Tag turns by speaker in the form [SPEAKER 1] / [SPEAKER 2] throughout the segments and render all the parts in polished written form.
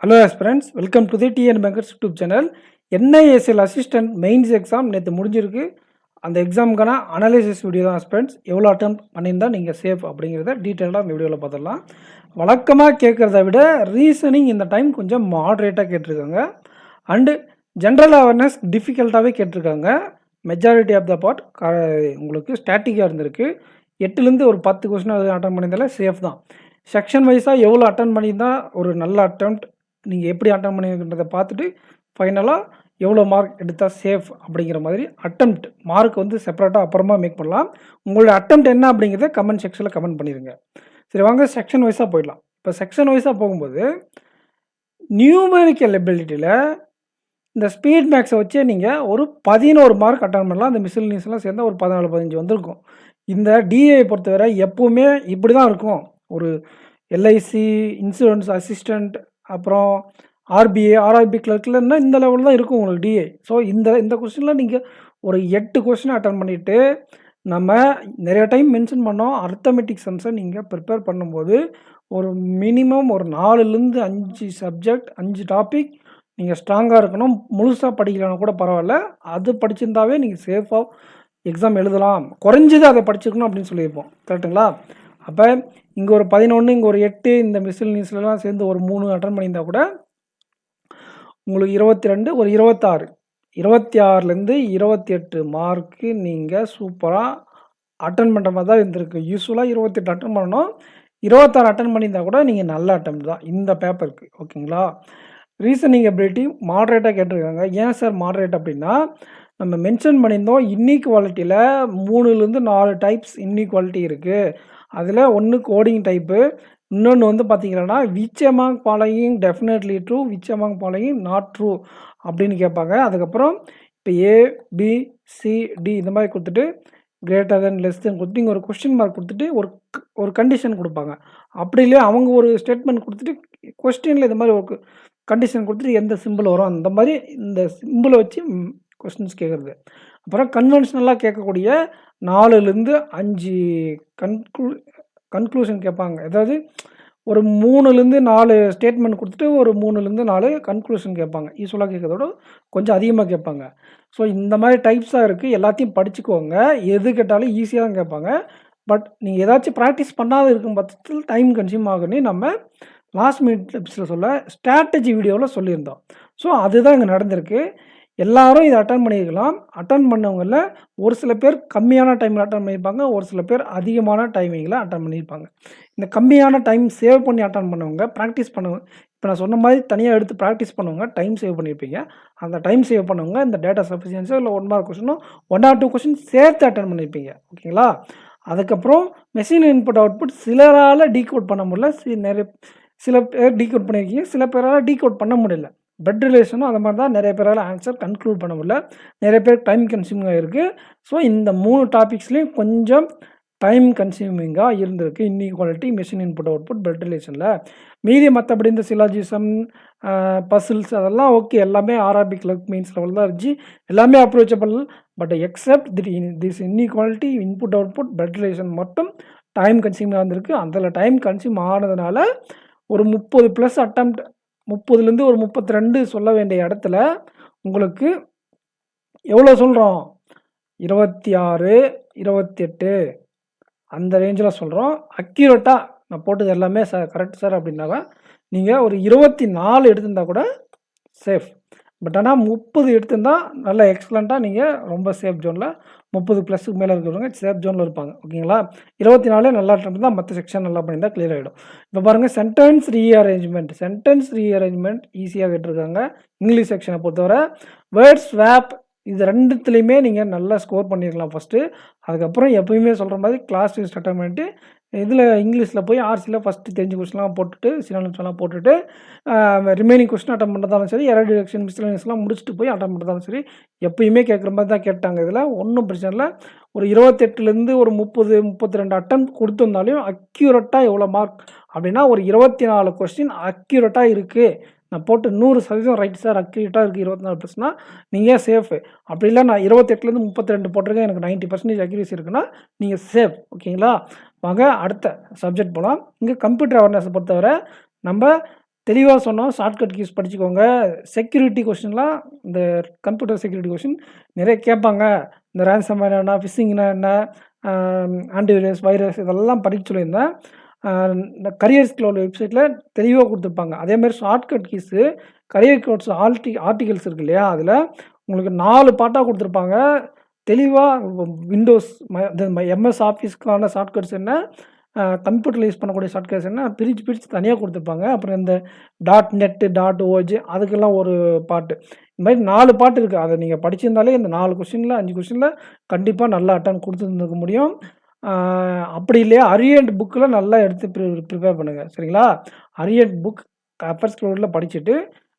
[SPEAKER 1] Hello friends, welcome to the TN bankers YouTube channel. NISL assistant mains exam நேற்று முடிஞ்சிருக்கு. அந்த எக்ஸாமுக்கான analysis video தான் ஃப்ரெண்ட்ஸ். எவ்வளோ அட்டம் பண்ணியிருந்தால் நீங்கள் சேஃப் அப்படிங்கிறத டீட்டெயிலாக அந்த வீடியோவில் பார்த்துடலாம். வழக்கமாக கேட்குறத விட ரீசனிங் இந்த டைம் கொஞ்சம் மாட்ரேட்டாக கேட்டிருக்காங்க. அண்டு ஜென்ரல் அவேர்னஸ் டிஃபிகல்ட்டாகவே கேட்டிருக்காங்க. மெஜாரிட்டி ஆஃப் த பார்ட் உங்களுக்கு ஸ்டாட்டிக்காக இருந்திருக்கு. 8லேருந்து ஒரு 10 கொஸ்டின் அட்டன் பண்ணியிருந்தாலே சேஃப் தான். செக்ஷன் வைஸாக எவ்வளோ அட்டன் பண்ணியிருந்தால் ஒரு நல்ல அட்டெம்ப்ட் நீங்கள் எப்படி அட்டன் பண்ணியிருக்கிறத பார்த்துட்டு ஃபைனலாக எவ்வளோ மார்க் எடுத்தால் சேஃப் அப்படிங்கிற மாதிரி அட்டெம்ப்ட் மார்க் வந்து செப்பரேட்டாக அப்புறமா மேக் பண்ணலாம். உங்களோட அட்டெம்ப்ட் என்ன அப்படிங்கிறத கமெண்ட் செக்ஷனில் கமெண்ட் பண்ணிடுங்க. சரி, வாங்க செக்ஷன் வைஸாக போயிடலாம். இப்போ செக்ஷன் வைஸாக போகும்போது நியூமெரிக்கல் எபிலிட்டியில் இந்த ஸ்பீட் மேக்ஸை வச்சே நீங்கள் ஒரு 11 மார்க் அட்டன் பண்ணலாம். அந்த மிஸ்லினியஸ்லாம் சேர்ந்தால் ஒரு 14-15 வந்திருக்கும். இந்த டிஏ பொறுத்தவரை எப்போவுமே இப்படி தான் இருக்கும். ஒரு எல்ஐசி இன்சூரன்ஸ் அசிஸ்டண்ட், அப்புறம் ஆர்பிஐ ஆர்ஆர்பி கிளர்க்லன்னா இந்த லெவலில் தான் இருக்கும் உங்களுக்கு டிஏ. ஸோ இந்த கொஸ்டினில் நீங்கள் ஒரு 8 கொஸ்டின் அட்டன் பண்ணிவிட்டு நம்ம நிறைய டைம் மென்ஷன் பண்ணோம், அர்த்தமெட்டிக் சம்ஸை நீங்கள் ப்ரிப்பேர் பண்ணும்போது ஒரு மினிமம் ஒரு 4லேருந்து 5 சப்ஜெக்ட் 5 டாபிக் நீங்கள் ஸ்ட்ராங்காக இருக்கணும். முழுசாக படிக்கலன்னா கூட பரவாயில்ல, அது படிச்சிருந்தாவே நீங்கள் சேஃபாக எக்ஸாம் எழுதலாம். குறைஞ்சது அதை படிச்சுக்கணும் அப்படின்னு சொல்லியிருப்போம். கரெக்டுங்களா? அப்போ இங்கே ஒரு 11, இங்கே ஒரு 8, இந்த மிஸ்லினியஸ்லாம் சேர்ந்து ஒரு 3 அட்டன் பண்ணியிருந்தால் கூட உங்களுக்கு 22, ஒரு 26, 26லேருந்து 28 மார்க்கு நீங்கள் சூப்பராக அட்டன் பண்ணுற மாதிரி தான் இருந்திருக்கு. யூஸ்வலாக 28 அட்டன் பண்ணணும். 26 அட்டன் பண்ணியிருந்தால் கூட நீங்கள் நல்ல அட்டன் தான் இந்த பேப்பருக்கு. ஓகேங்களா? ரீசனிங் எபிலிட்டி மாட்ரேட்டாக கேட்டிருக்காங்க. ஏன் சார் மாட்ரேட் அப்படின்னா, நம்ம மென்ஷன் பண்ணியிருந்தோம் இன்இக்வாலிட்டியில் 3லேருந்து 4 டைப்ஸ் இன்இக்வாலிட்டி இருக்குது. அதில் ஒன்று கோடிங் டைப்பு, இன்னொன்று வந்து பார்த்திங்கன்னா which among following definitely true, which among following not true அப்படின்னு கேட்பாங்க. அதுக்கப்புறம் இப்போ ஏ பி சி டி இந்த மாதிரி கொடுத்துட்டு கிரேட்டர் தென் லெஸ் தென் கொடுத்து இங்கே ஒரு கொஸ்டின் மார்க் கொடுத்துட்டு ஒரு கண்டிஷன் கொடுப்பாங்க. அப்படி இல்லையா அவங்க ஒரு ஸ்டேட்மெண்ட் கொடுத்துட்டு கொஸ்டினில் இந்த மாதிரி ஒரு கண்டிஷன் கொடுத்துட்டு எந்த சிம்பிள் வரும் அந்த மாதிரி இந்த சிம்பிளை வச்சு கொஸ்டின்ஸ் கேட்குறது. அப்புறம் கன்வென்ஷனலாக கேட்கக்கூடிய 4லேருந்து 5 கன்க்ளூஷன் கேட்பாங்க. அதாவது ஒரு 3லேருந்து 4 ஸ்டேட்மெண்ட் கொடுத்துட்டு ஒரு 3லேருந்து 4 கன்க்ளூஷன் கேட்பாங்க. யூஸ்வலாக கேட்கறதோட கொஞ்சம் அதிகமாக கேட்பாங்க. ஸோ இந்த மாதிரி டைப்ஸாக இருக்குது. எல்லாத்தையும் படிச்சுக்கோங்க. எது கேட்டாலும் ஈஸியாக தான் கேட்பாங்க. பட் நீங்கள் ஏதாச்சும் ப்ராக்டிஸ் பண்ணாத இருக்கும் பட்சத்தில் டைம் கன்சியூம் ஆகுன்னு நம்ம லாஸ்ட் மினிட் டிப்ஸில் சொல்ல ஸ்ட்ராட்டஜி வீடியோவில் சொல்லியிருந்தோம். ஸோ அதுதான் இங்கே நடந்திருக்கு. எல்லாரும் இதை அட்டன் பண்ணியிருக்கலாம். அட்டன் பண்ணவங்களில் ஒரு சில பேர் கம்மியான டைமில் அட்டன் பண்ணியிருப்பாங்க, ஒரு சில பேர் அதிகமான டைமிங்கில் அட்டன் பண்ணியிருப்பாங்க. இந்த கம்மியான டைம் சேவ் பண்ணி அட்டன் பண்ணவங்க ப்ராக்டிஸ் பண்ணுவாங்க. இப்போ நான் சொன்ன மாதிரி தனியாக எடுத்து ப்ராக்டிஸ் பண்ணுவாங்க, டைம் சேவ் பண்ணியிருப்பீங்க. அந்த டைம் சேவ் பண்ணவங்க இந்த டேட்டா சஃபிஷியன்ஸோ இல்லை 1 மார்க் கொஸ்டினோ 1 or 2 கொஸ்டின் சேர்த்து அட்டன் பண்ணியிருப்பீங்க. ஓகேங்களா? அதுக்கப்புறம் மெஷின் இன்புட் அவுட்புட் சிலரால் டீகோட் பண்ண முடியல. சில பேர் டீகோட் பண்ணியிருக்கீங்க, சில பேரால் டீகோட் பண்ண முடியல. பெட் ரிலேஷனும் அந்த மாதிரி தான் நிறைய பேரால் ஆன்சர் கன்க்ளூட் பண்ண முடியல. நிறைய பேர் டைம் கன்சியூமிங்காக இருக்குது. ஸோ இந்த 3 டாபிக்ஸ்லேயும் கொஞ்சம் டைம் கன்சியூமிங்காக இருந்திருக்கு. இன்இக்வாலிட்டி, மெஷின் இன்புட் அவுட்புட், பெட் ரிலேஷனில். மீதி மற்றபடி இந்த சிலாஜிசம், பசில்ஸ் அதெல்லாம் ஓகே, எல்லாமே ஆர்ஆர்பி கிளர்க் மீன்ஸ் லெவல் தான் இருந்துச்சு. எல்லாமே approachable. But except this inequality, input output, பெட் ரிலேஷன் மட்டும் டைம் கன்சியூமிங்காக இருந்திருக்கு. அதில் டைம் கன்சியூம் ஆனதுனால ஒரு 30+ அட்டெம்ப்ட், 30லேருந்து ஒரு 32 சொல்ல வேண்டிய இடத்துல உங்களுக்கு எவ்வளோ சொல்கிறோம்? 26, 28 அந்த ரேஞ்சில் சொல்கிறோம். அக்யூரேட்டாக நான் போட்டது எல்லாமே சார் கரெக்ட் சார் அப்படின்னாக்கா நீங்கள் ஒரு 24 எடுத்திருந்தால் கூட சேஃப். பட் ஆனால் 30 எடுத்திருந்தால் நல்லா எக்ஸலண்ட்டாக நீங்கள் ரொம்ப சேஃப் ஜோனில் 30+ மேலே இருக்கிறவங்க சேஃப் ஜோனில் இருப்பாங்க. ஓகேங்களா? 24 நல்லா இருந்தால் மற்ற செக்ஷன் நல்லா பண்ணியிருந்தால் கிளியர் ஆகிடும். இப்போ பாருங்கள், சென்டென்ஸ் ரீஅரேஞ்ச்மெண்ட் ஈஸியாக கேட்டிருக்காங்க. இங்கிலீஷ் செக்ஷனை பொறுத்தவரை வேர்ட் ஸ்வாப் இது 2த்துலேயுமே நீங்கள் நல்லா ஸ்கோர் பண்ணியிருக்கலாம் ஃபஸ்ட்டு. அதுக்கப்புறம் எப்போயுமே சொல்கிற மாதிரி கிளாஸ் டெஸ்ட் அட்டன் பண்ணிட்டு இதில் இங்கிலீஷில் போய் ஆர்சியில் ஃபஸ்ட்டு தெரிஞ்ச கொஸ்டின்லாம் போட்டுட்டு சினானிம்ஸ்லாம் போட்டுட்டு ரிமைனிங் கொஸ்டின் அட்டன் பண்ணுறதாலும் சரி, எரர் டிடக்ஷன் மிஸ்லேனியஸ்லாம் முடிச்சுட்டு போய் அட்டன் பண்ணுறதாலும் சரி, எப்போயுமே கேட்குற மாதிரி தான் கேட்டாங்க. இதில் ஒன்றும் பிரச்சனை இல்லை. ஒரு 28லேருந்து ஒரு 30, 32 அட்டன் கொடுத்துருந்தாலையும் அக்யூரேட்டாக எவ்வளோ மார்க் அப்படின்னா ஒரு 24 கொஸ்டின் அக்யூரேட்டாக இருக்குது. நான் போட்டு 100% ரைட் சார் அக்யூரேட்டாக இருக்குது 24%னா நீங்கள் சேஃபு. அப்படி இல்லை நான் 28லேருந்து 32 போட்டிருக்கேன், எனக்கு 90% அக்யூரேசி இருக்குன்னா நீங்கள் சேஃப். ஓகேங்களா? வாங்க அடுத்த சப்ஜெக்ட் போகலாம். இங்கே கம்ப்யூட்டர் அவேர்னஸை பொறுத்தவரை நம்ம தெளிவா சொன்னோம். ஷார்ட்கட் கீஸ் படிச்சுக்கோங்க. செக்யூரிட்டி கொஸ்டின்லாம் இந்த கம்ப்யூட்டர் செக்யூரிட்டி கொஸ்டின் நிறைய கேட்பாங்க. இந்த ரான்சம்வேர் என்ன, ஃபிஷிங்னா என்ன, ஆன்டிவைரஸ், வைரஸ் இதெல்லாம் படிக்க சொல்லியிருந்தேன். இந்த கரியர்ஸ் க்ளவுட் வெப்சைட்டில் தெளிவாக கொடுத்துருப்பாங்க. அதேமாதிரி shortcut keys career codes articles இருக்கு இல்லையா, அதில் உங்களுக்கு 4 பார்ட்டாக கொடுத்துருப்பாங்க. தெளிவாக விண்டோஸ் எம்எஸ் ஆஃபீஸ்க்கான ஷார்ட்கட்ஸ் என்ன, கம்ப்யூட்டரில் யூஸ் பண்ணக்கூடிய ஷார்ட்கட்ஸ் என்ன பிரித்து தனியாக கொடுத்துருப்பாங்க. அப்புறம் இந்த .net .org அதுக்கெல்லாம் ஒரு பார்ட்டு. இந்த மாதிரி 4 பார்ட் இருக்குது. அதை நீங்கள் படிச்சிருந்தாலே இந்த 4 கொஸ்டினில் 5 கொஸ்டினில் கண்டிப்பாக நல்லா அட்டன் கொடுத்துருந்துக்க முடியும். அப்படி இல்லையா அரியன்ட் புக்கில் நல்லா எடுத்து ப்ரிப்பேர் பண்ணுங்கள். சரிங்களா? அரியன்ட் புக் கப்பர்ஸ் க்ளவுடில் படிச்சுட்டு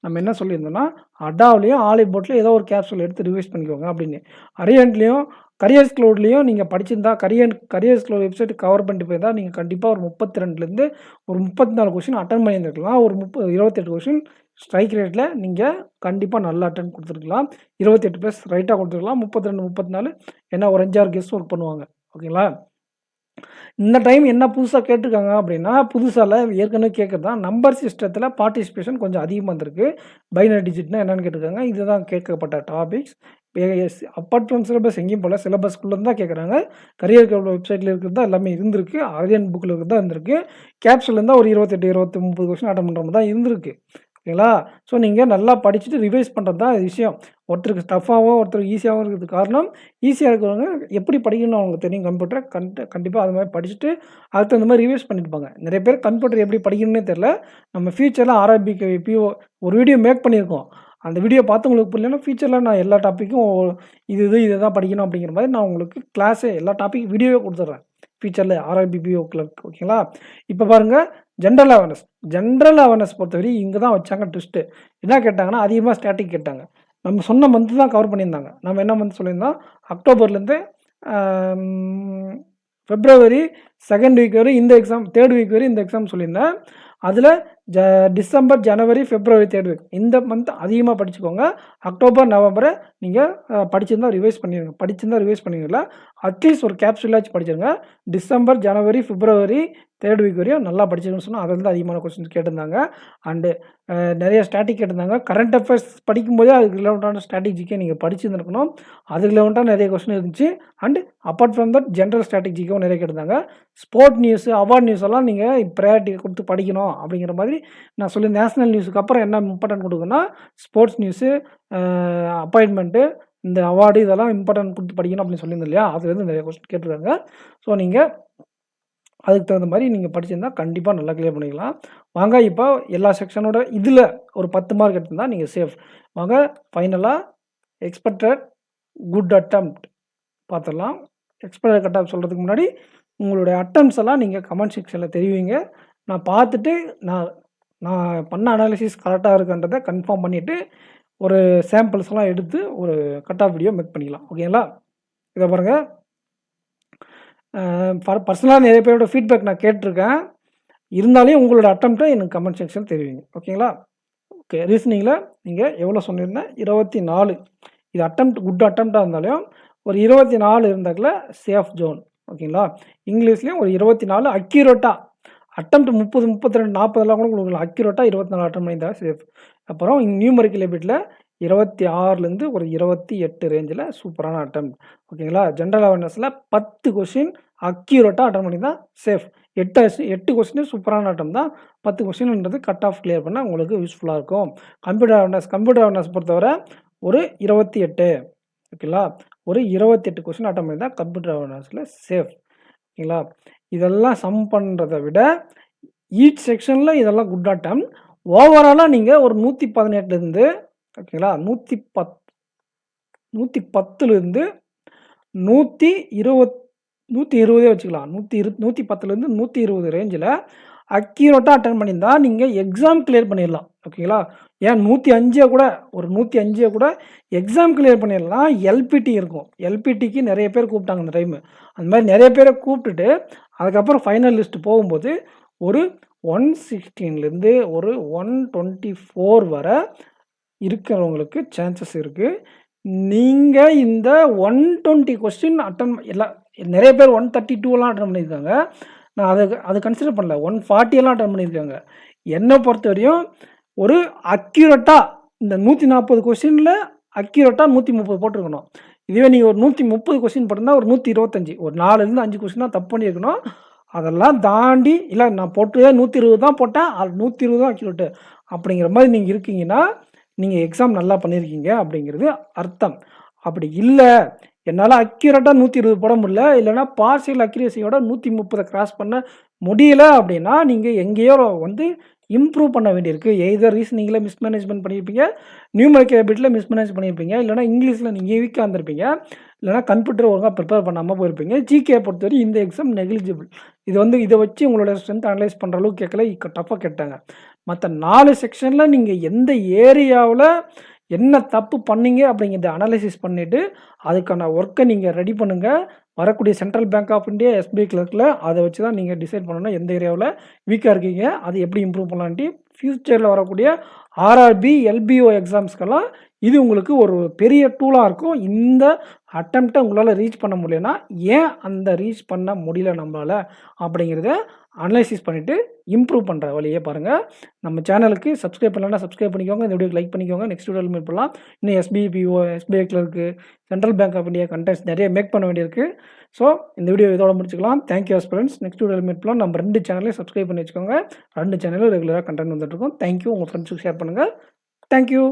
[SPEAKER 1] நம்ம என்ன சொல்லியிருந்தோம்னா, அடாவ்லேயும் ஆலிவ் போட்லேயும் ஏதோ ஒரு கேப்சூல் எடுத்து ரிவைஸ் பண்ணிக்கோங்க அப்படின்னு. அரியன்ட்லேயும் கரியர்ஸ் க்ளவுட்லேயும் நீங்கள் படிச்சிருந்தா கரியர்ஸ் க்ளவுட் வெப்சைட் கவர் பண்ணிட்டு போயிருந்தா நீங்கள் கண்டிப்பாக ஒரு 32லேருந்து ஒரு 34 கொஸ்டின் அட்டன் பண்ணியிருந்துருக்கலாம். ஒரு 28 கொஸ்டின் ஸ்ட்ரைக் ரேட்டில் நீங்கள் கண்டிப்பாக நல்லா அட்டன் கொடுத்துருக்கலாம். 28 ப்ளஸ் ரைட்டாக கொடுத்துருக்கலாம். 32 34 என்ன ஒரு 5-6 கெஸ் ஒர்க் பண்ணுவாங்க. ஓகேங்களா? இந்த டைம் என்ன புதுசாக கேட்டிருக்காங்க அப்படின்னா, புதுசால ஏற்கனவே கேட்குறது தான். நம்பர் சிஸ்டத்தில் பார்ட்டிசிபேஷன் கொஞ்சம் அதிகமாக இருந்திருக்கு. பைனரி டிஜிட்னா என்னென்னு கேட்டிருக்காங்க. இதுதான் கேட்கப்பட்ட டாபிக்ஸ். அப்பார்ட் ஃப்ரம் சிலபஸ் எங்கேயும் போல, சிலபஸ்க்குள்ளே தான் கேட்குறாங்க. கரியர் க்ளவுட் வெப்சைட்டில் இருக்கிறது தான் எல்லாமே இருந்திருக்கு. ஆரியன் புக்கில் இருக்கிறது தான் இருந்திருக்கு. கேப்சூல் இருந்தால் ஒரு 28 30 கொஸ்டின் அட்டன் பண்ணுற மாதிரி தான் இருந்திருக்கு. ஓகேங்களா? ஸோ நீங்கள் நல்லா படிச்சுட்டு ரிவைஸ் பண்ணுறது தான் விஷயம். ஒருத்தருக்கு டஃப்பாகவும் ஒருத்தருக்கு ஈஸியாகவும் இருக்கிறது காரணம், ஈஸியாக இருக்கிறவங்க எப்படி படிக்கணும்னு அவங்களுக்கு தெரியும். கம்ப்யூட்டரை கண்டிப்பாக அது மாதிரி படிச்சுட்டு அதுக்கு தகுந்த மாதிரி ரிவைஸ் பண்ணியிருப்பாங்க. நிறைய பேர் கம்ப்யூட்டர் எப்படி படிக்கணும்னே தெரில. நம்ம ஃபியூச்சரில் ஆர்ஆர்பிக்கு பிஓ ஒரு வீடியோ மேக் பண்ணியிருக்கோம். அந்த வீடியோ பார்த்து உங்களுக்கு புரியலன்னா ஃபியூச்சரில் நான் எல்லா டாப்பிக்கும் இதை தான் படிக்கணும் அப்படிங்கிற மாதிரி நான் உங்களுக்கு கிளாஸே எல்லா டாப்பிக் வீடியோவே கொடுத்துட்றேன் ஃபியூச்சரில் ஆர்ஆர்பி பிஓ கிளர்க். ஓகேங்களா? இப்போ பாருங்கள், ஜென்ரல் அவேர்னஸ் பொறுத்தவரை இங்கே தான் வச்சாங்க ட்விஸ்ட்டு. என்ன கேட்டாங்கன்னா, அதிகமாக ஸ்டாட்டிக் கேட்டாங்க. நம்ம சொன்ன மந்த்து தான் கவர் பண்ணியிருந்தாங்க. நம்ம என்ன மந்த் சொல்லியிருந்தோம், அக்டோபர்லேருந்து February 2nd வீக் வரை இந்த எக்ஸாம், 3rd வீக் வரை இந்த எக்ஸாம் சொல்லியிருந்தேன். அதில் டிசம்பர் ஜனவரி பிப்ரவரி 3rd வீக் இந்த மந்த் அதிகமாக படிச்சுக்கோங்க. அக்டோபர் நவம்பரை நீங்கள் படிச்சிருந்தால் ரிவைஸ் பண்ணிடுங்களா. அட்லீஸ்ட் ஒரு கேப்சூலாச்சும் படிச்சிருங்க. டிசம்பர் ஜனவரி பிப்ரவரி 3rd வீக் வரையும் நல்லா படிச்சிருக்கணும்னு சொன்னால் அதில் தான் அதிகமான கொஸ்டின்ஸ் கேட்டிருந்தாங்க. அண்டு நிறைய ஸ்டாட்டிக் கேட்டிருந்தாங்க. கரண்ட் அஃபேர்ஸ் படிக்கும்போதே அதுக்கு ரிலவெண்ட்டான ஸ்ட்ராட்டஜிக்கே நீங்கள் படிச்சுருந்துருக்கணும். அதுக்கு ரிலவெண்ட்டாக நிறைய கொஸ்டின் இருந்துச்சு. And apart from that general ஸ்ட்ராட்டஜிக்கும் நிறைய கேட்டிருந்தாங்க. ஸ்போர்ட் நியூஸு, அவார்ட் நியூஸ் எல்லாம் நீங்கள் ப்ரையாரிட்டி கொடுத்து படிக்கணும் அப்படிங்கிற மாதிரி நான் சொல்லி, நேஷனல் நியூஸுக்கு அப்புறம் என்ன இம்பார்ட்டன்ட் கொடுக்குன்னா ஸ்போர்ட்ஸ் நியூஸு, அப்பாயின்மெண்ட்டு, இந்த அவார்டு இதெல்லாம் இம்பார்ட்டன்ட் கொடுத்து படிக்கணும் அப்படின்னு சொல்லியிருந்தேன் இல்லையா. அதுலேருந்து நிறைய கொஸ்டின் கேட்டிருக்காங்க. ஸோ நீங்கள் அதுக்கு தகுந்த மாதிரி நீங்கள் படிச்சிருந்தால் கண்டிப்பாக நல்லா கிளியர் பண்ணிக்கலாம். வாங்க இப்போ எல்லா செக்ஷனோட இதில் ஒரு 10 மார்க் எடுத்திருந்தால் நீங்கள் சேஃப். வாங்க ஃபைனலாக எக்ஸ்பெக்டட் குட் அட்டெம்ப்ட் பார்த்துடலாம். எக்ஸ்பெக்டட் கட் ஆஃப் சொல்கிறதுக்கு முன்னாடி உங்களுடைய அட்டெம்ப்ட்ஸ் எல்லாம் நீங்கள் கமெண்ட் செக்ஷனில் தெரிவிங்க. நான் பார்த்துட்டு நான் பண்ண அனாலிசிஸ் கரெக்டாக இருக்குன்றதை கன்ஃபார்ம் பண்ணிவிட்டு ஒரு சாம்பிள்ஸ்லாம் எடுத்து ஒரு கட் ஆஃப் வீடியோ மேக் பண்ணிக்கலாம். ஓகேங்களா? இதை பாருங்கள், பர்சனலாக நிறைய பேரோட ஃபீட்பேக் நான் கேட்டிருக்கேன். இருந்தாலும் உங்களோட அட்டெம்ப்டை எனக்கு கமெண்ட் செக்ஷன் தெரிவிங்க. ஓகேங்களா? ஓகே, ரீசனிங்கில் நீங்கள் எவ்வளோ சொல்லியிருந்தேன், 24. இது குட் அட்டெம்ப்டாக இருந்தாலும் ஒரு 24 இருந்தாக்கில் சேஃப் ஜோன். ஓகேங்களா? இங்கிலீஷ்லேயும் ஒரு 24 அக்யூரேட்டாக. அட்டெம்ப்ட் 30 32 40 கூட உங்களுக்கு அக்யூரேட்டாக 24 அட்டம் பண்ணியிருந்தால் சேஃப். அப்புறம் நியூமரிக்கல் எபிட்டில் 26லேருந்து ஒரு 28 ரேஞ்சில் சூப்பரான அட்டம். ஓகேங்களா? ஜென்ரல் அவேர்னஸில் 10 கொஸ்டின் அக்யூரேட்டாக அட்டன் பண்ணி தான் சேஃப். 8 கொஸ்டின் சூப்பரான அட்டம் தான். 10 கொஸ்டின்ன்றது கட் ஆஃப் கிளியர் பண்ணால் உங்களுக்கு யூஸ்ஃபுல்லாக இருக்கும். கம்ப்யூட்டர் அவேர்னஸ் பொறுத்தவரை ஒரு 28. ஓகேங்களா? ஒரு 28 கொஸ்டின் அட்டம் பண்ணி தான் கம்ப்யூட்டர் அவேர்னஸில் சேஃப். ஓகேங்களா? இதெல்லாம் சம் பண்ணுறதை விட ஈச் செக்ஷனில் இதெல்லாம் குட் அட்டம். ஓவராலாக நீங்கள் ஒரு 118லேருந்து ஓகேங்களா 110லேருந்து 120 வச்சுக்கலாம். 110லேருந்து 120 ரேஞ்சில் அக்யூரேட்டாக அட்டன் பண்ணியிருந்தால் நீங்கள் எக்ஸாம் கிளியர் பண்ணிடலாம். ஓகேங்களா? ஏன் 105 கூட எக்ஸாம் கிளியர் பண்ணிடலாம். எல்பிடி இருக்கும். எல்பிடிக்கு நிறைய பேர் கூப்பிட்டாங்க இந்த டைமு. அந்த மாதிரி நிறைய பேரை கூப்பிட்டுட்டு அதுக்கப்புறம் ஃபைனல் லிஸ்ட் போகும்போது ஒரு 116லேருந்து ஒரு 124 வரை இருக்கிறவங்களுக்கு சான்சஸ் இருக்குது. நீங்கள் இந்த 120 கொஸ்டின் நிறைய பேர் 132 அட்டன் பண்ணியிருக்காங்க. நான் அதை கன்சிடர் பண்ணல. 140 அட்டன் பண்ணியிருக்காங்க. என்ன பொறுத்தவரையும் ஒரு அக்யூரேட்டாக இந்த 140 கொஸ்டினில் அக்யூரேட்டாக 130 போட்டிருக்கணும். இதுவே நீங்கள் ஒரு 130 கொஸ்டின் போட்டிருந்தா ஒரு 125, ஒரு 4லேருந்து 5 கொஸ்டின் தான் தப்பு பண்ணியிருக்கணும். அதெல்லாம் தாண்டி இல்லை நான் போட்டு 120 தான் போட்டேன், அது 120 தான் அக்யூரேட்டு அப்படிங்கிற மாதிரி நீங்கள் இருக்கீங்கன்னா நீங்கள் எக்ஸாம் நல்லா பண்ணியிருக்கீங்க அப்படிங்கிறது அர்த்தம். அப்படி இல்லை, என்னால் அக்யூரேட்டாக 120 போட முடியல, இல்லைனா பார்சியல் அக்யூரேசியோட 130 கிராஸ் பண்ண முடியல அப்படின்னா நீங்கள் எங்கேயோ வந்து இம்ப்ரூவ் பண்ண வேண்டியிருக்கு. எய்தர் ரீசனிங்கில் மிஸ்மேனேஜ்மெண்ட் பண்ணியிருப்பீங்க, நியூமரிக்கல் எபிலிட்டியில் மிஸ்மேனேஜ் பண்ணியிருப்பீங்க, இல்லைனா இங்கிலீஷில் நீங்கள் வீக்காக இருந்திருப்பீங்க, இல்லைனா கம்ப்யூட்டர் ஒழுங்காக ப்ரிப்பேர் பண்ணாமல் போயிருப்பீங்க. ஜிகே பொறுத்தவரை இந்த எக்ஸாம் நெக்லிஜிபிள். இது வந்து இதை வச்சு உங்களோட ஸ்ட்ரென்த் அனலைஸ் பண்ணுற அளவுக்கு கேட்கல, டஃப்பாக கேட்டாங்க. மற்ற 4 செக்ஷனில் நீங்கள் எந்த ஏரியாவில் என்ன தப்பு பண்ணீங்க அப்படிங்கிறத அனலைசிஸ் பண்ணிவிட்டு அதுக்கான ஒர்க்கை நீங்கள் ரெடி பண்ணுங்கள். வரக்கூடிய central bank of India SBI கிளர்க்கில் அதை வச்சு தான் நீங்கள் டிசைட் பண்ணணும் எந்த ஏரியாவில் வீக்காக இருக்கீங்க, அது எப்படி இம்ப்ரூவ் பண்ணலான்ட்டு. ஃப்யூச்சரில் வரக்கூடிய ஆர்ஆர்பி எல்பிஓ எக்ஸாம்ஸ்க்கெல்லாம் இது உங்களுக்கு ஒரு பெரிய டூலாக இருக்கும். இந்த அட்டெம்ப்டை உங்களால் ரீச் பண்ண முடியலன்னா ஏன் அந்த ரீச் பண்ண முடியல நம்மளால் அப்படிங்கிறத அனலைசிஸ் பண்ணிவிட்டு இம்ப்ரூவ் பண்ணுற வழியே பாருங்கள். நம்ம சேனலுக்கு சப்ஸ்கிரைப் பண்ணலன்னா சப்ஸ்கிரைப் பண்ணிக்கோங்க, இந்த வீடியோக்கு லைக் பண்ணிக்கோங்க. நெக்ஸ்ட் வீடியோவில் மீட் பண்ணலாம். இன்னும் SBPO SBI clerk central bank of India contents நிறைய மேக் பண்ண வேண்டியிருக்கு. ஸோ இந்த வீடியோ இதோட முடிச்சுக்கலாம். Thank you friends. நெக்ஸ்ட் வீடியோவில் மீட் பண்ணலாம். நம்ம 2 சேனலையும் சப்ஸ்கிரைப் பண்ணி வச்சுக்கோங்க. 2 சேனலும் ரெகுலராக கண்டென்ட் வந்துட்டுருக்கோம். தேங்க்யூ. உங்கள் ஃப்ரெண்ட்ஸுக்கு ஷேர் பண்ணுங்கள். தேங்க்யூ.